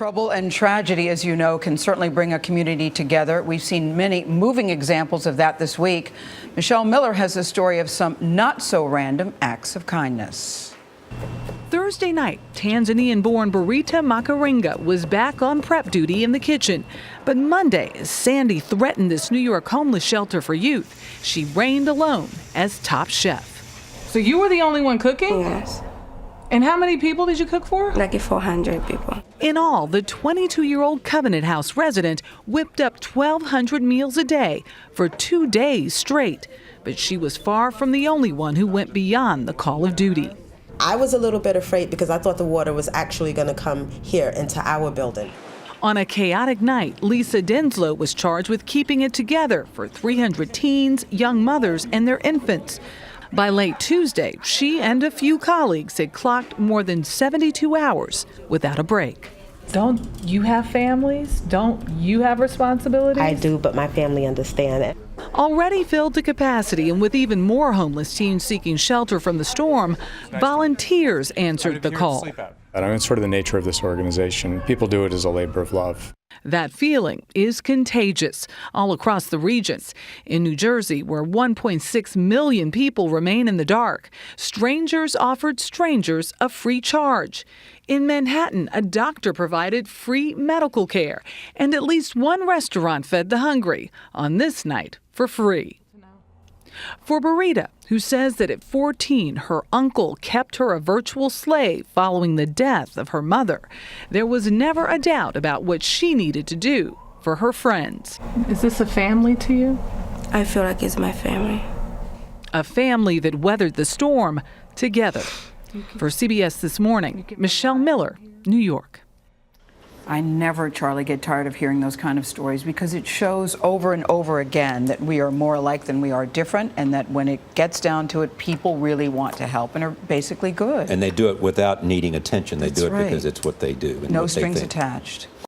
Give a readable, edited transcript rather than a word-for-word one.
Trouble and tragedy, as you know, can certainly bring a community together. We've seen many moving examples of that this week. Michelle Miller has a story of some not-so-random acts of kindness. Thursday night, Tanzanian-born Barita Makaringa was back on prep duty in the kitchen. But Monday, as Sandy threatened this New York homeless shelter for youth, she reigned alone as top chef. So you were the only one cooking? Yes. And how many people did you cook for? Like 400 people. In all, the 22-year-old Covenant House resident whipped up 1,200 meals a day for 2 days straight. But she was far from the only one who went beyond the call of duty. I was a little bit afraid because I thought the water was actually going to come here into our building. On a chaotic night, Lisa Denslow was charged with keeping it together for 300 teens, young mothers, and their infants. By late Tuesday, she and a few colleagues had clocked more than 72 hours without a break. Don't you have families? Don't you have responsibilities? I do, but my family understand it. Already filled to capacity and with even more homeless teens seeking shelter from the storm, volunteers answered the call. I know it's sort of the nature of this organization. People do it as a labor of love. That feeling is contagious all across the regions. In New Jersey, where 1.6 million people remain in the dark, strangers offered strangers a free charge. In Manhattan, a doctor provided free medical care, and at least one restaurant fed the hungry on this night for free. For Barita, who says that at 14, her uncle kept her a virtual slave following the death of her mother, there was never a doubt about what she needed to do for her friends. Is this a family to you? I feel like it's my family. A family that weathered the storm together. For CBS This Morning, Michelle Miller, New York. I never, Charlie, get tired of hearing those kind of stories because it shows over and over again that we are more alike than we are different, and that when it gets down to it, people really want to help and are basically good. And they do it without needing attention. They do it right. because it's what they do. And No what they strings think. attached.